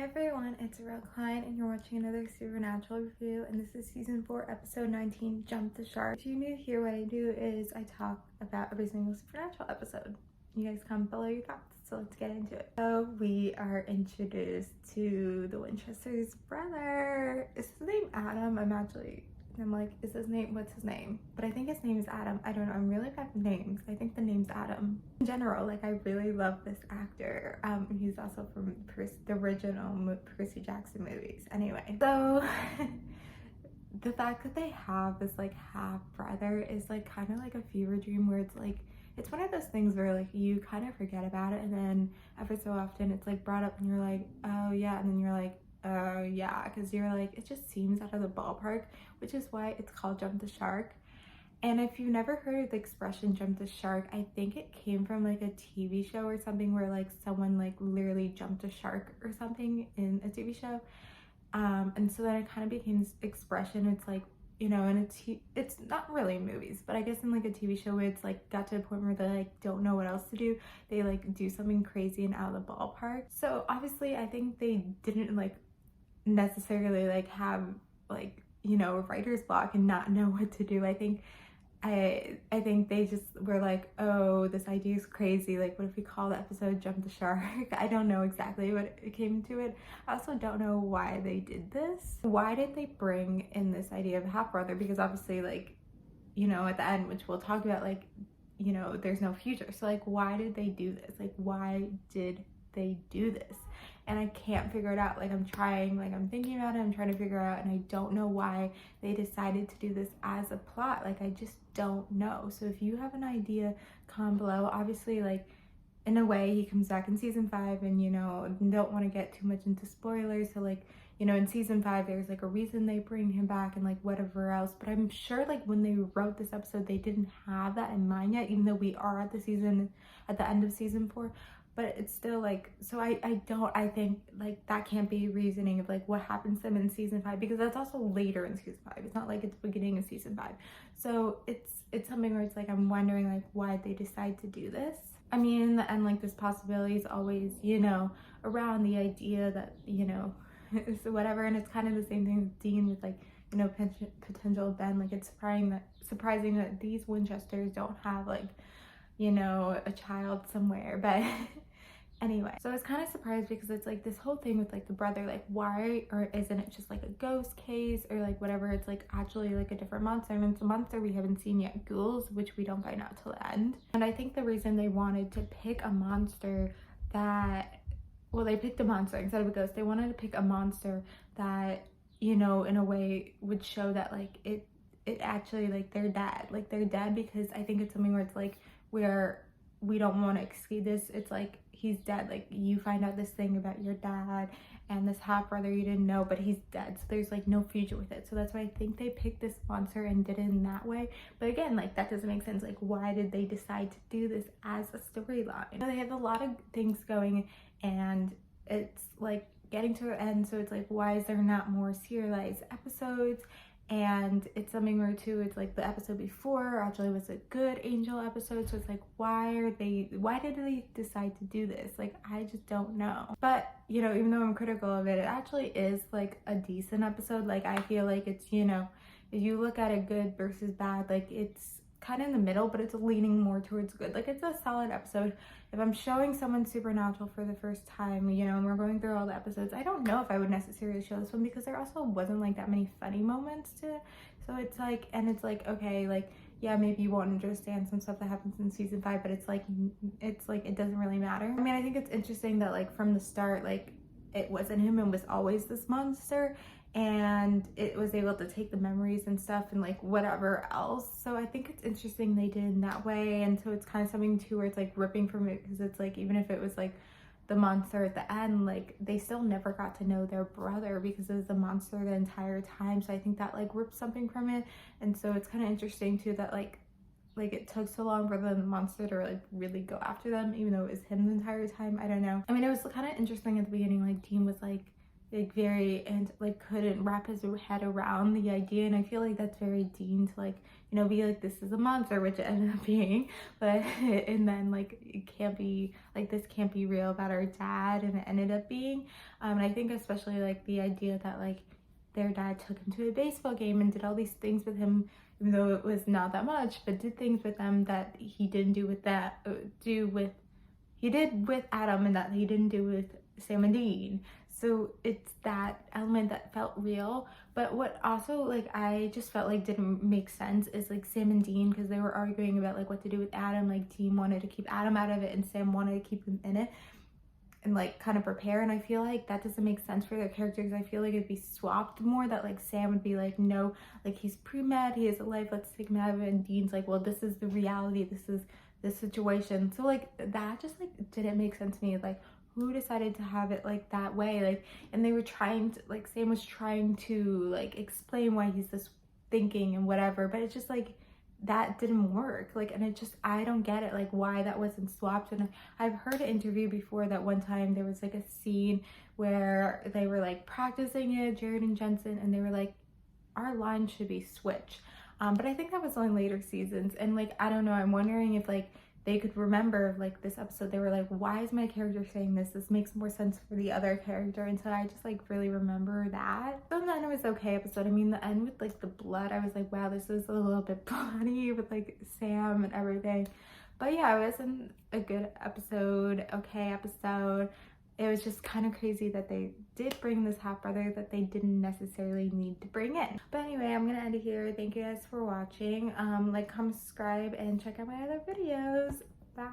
Hi everyone, it's Aurel Klein and you're watching another Supernatural review, and this is season 4 episode 19, Jump the Shark. If you're new here, what I do is I talk about every single Supernatural episode. You guys comment below your thoughts, so let's get into it. So we are introduced to the Winchester's brother. Is his name Adam? I'm like, is his name, what's his name? But I think his name is Adam. I don't know, I'm really bad with names. I think the name's Adam. In general, like, I really love this actor. He's also from the original Percy Jackson movies. Anyway, so the fact that they have this like half brother is like kind of like a fever dream, where it's like, it's one of those things where like you kind of forget about it, and then every so often it's like brought up and you're like, oh yeah, and then you're like, oh yeah, because you're like, it just seems out of the ballpark, which is why it's called Jump the Shark. And if you've never heard the expression jump the shark, I think it came from like a TV show or something, where like someone like literally jumped a shark or something in a TV show. And so then it kind of became this expression. It's like, you know, and it's not really movies, but I guess in like a TV show where it's like got to a point where they like don't know what else to do, they like do something crazy and out of the ballpark. So obviously I think they didn't like necessarily like have like, you know, a writer's block and not know what to do. I think they just were like, oh, this idea is crazy, like what if we call the episode Jump the Shark? I don't know exactly what it came to it. I also don't know why they did this. Why did they bring in this idea of half brother? Because obviously, like, you know, at the end, which we'll talk about, like, you know, there's no future. So like, why did they do this? Like, why did they do this? And I can't figure it out. Like, I'm trying, like, I'm thinking about it, I'm trying to figure out, and I don't know why they decided to do this as a plot. Like, I just don't know. So if you have an idea, comment below. Obviously, like, in a way, he comes back in season 5, and, you know, don't want to get too much into spoilers. So like, you know, in season 5 there's like a reason they bring him back and like whatever else, but I'm sure like when they wrote this episode they didn't have that in mind yet, even though we are at the end of season 4. But it's still like, so I think like that can't be reasoning of like what happens to them in season 5, because that's also later in season 5. It's not like it's beginning of season 5. So it's something where it's like, I'm wondering like why they decide to do this. I mean, in the end, like, this possibility is always, you know, around the idea that, you know, so whatever. And it's kind of the same thing with Dean with like, you know, potential Ben. Like, it's surprising that these Winchesters don't have like, you know, a child somewhere. But anyway, so I was kind of surprised because it's like this whole thing with like the brother, like why, or isn't it just like a ghost case or like whatever? It's like actually like a different monster, and it's a monster we haven't seen yet, ghouls, which we don't find out till the end. And I think the reason they wanted to pick a monster that, well, they picked a monster instead of a ghost. They wanted to pick a monster that, you know, in a way would show that like it actually, like, they're dead, because I think it's something where it's like, where we don't want to excuse this. It's like, he's dead. Like, you find out this thing about your dad and this half brother you didn't know, but he's dead, so there's like no future with it. So that's why I think they picked this monster and did it in that way. But again, like, that doesn't make sense. Like, why did they decide to do this as a storyline? You know, they have a lot of things going, and it's like getting to an end, so it's like, why is there not more serialized episodes? And it's something where too, it's like the episode before actually was a good Angel episode, so it's like, why did they decide to do this? Like, I just don't know. But, you know, even though I'm critical of it, it actually is like a decent episode. Like, I feel like it's, you know, if you look at it good versus bad, like, it's kind of in the middle, but it's leaning more towards good. Like, it's a solid episode. If I'm showing someone Supernatural for the first time, you know, and we're going through all the episodes, I don't know if I would necessarily show this one, because there also wasn't like that many funny moments to it. So it's like, and it's like, okay, like, yeah, maybe you won't understand some stuff that happens in season 5, but it's like it doesn't really matter. I mean, I think it's interesting that like from the start, like, it wasn't him, and was always this monster, and it was able to take the memories and stuff and like whatever else. So I think it's interesting they did in that way. And so it's kind of something too where it's like ripping from it, because it's like, even if it was like the monster at the end, like, they still never got to know their brother because it was the monster the entire time. So I think that like rips something from it. And so it's kind of interesting too that like it took so long for the monster to like really go after them, even though it was him the entire time. I don't know. I mean, it was kind of interesting at the beginning, like Dean was like like very, and like couldn't wrap his head around the idea. And I feel like that's very Dean to like, you know, be like, this is a monster, which it ended up being, but and then like it can't be like, this can't be real about our dad, and it ended up being. And I think especially like the idea that like their dad took him to a baseball game and did all these things with him, even though it was not that much, but did things with them that he didn't do with he did with Adam, and that he didn't do with Sam and Dean. So it's that element that felt real. But what also like I just felt like didn't make sense is like Sam and Dean, because they were arguing about like what to do with Adam. Like Dean wanted to keep Adam out of it and Sam wanted to keep him in it and like kind of prepare. And I feel like that doesn't make sense for their characters. I feel like it'd be swapped more, that like Sam would be like, no, like he's pre-med, he has a life, let's take him out of it. And Dean's like, well, this is the reality, this is the situation. So like that just like didn't make sense to me. Like who decided to have it like that way? Like, and they were trying to, like Sam was trying to like explain why he's this thinking and whatever, but it's just like that didn't work. Like, and it just, I don't get it, like why that wasn't swapped. And I've heard an interview before that one time there was like a scene where they were like practicing it, Jared and Jensen, and they were like, our line should be switched. But I think that was on later seasons, and like I don't know, I'm wondering if like they could remember like this episode, they were like, why is my character saying this? This makes more sense for the other character. And so I just like really remember that. So then it was okay episode. I mean, the end with like the blood, I was like, wow, this is a little bit bloody with like Sam and everything. But yeah, it wasn't a good episode, okay episode. It was just kind of crazy that they did bring this half brother that they didn't necessarily need to bring in. But anyway, I'm gonna end it here. Thank you guys for watching. Like, comment, subscribe, and check out my other videos. Bye.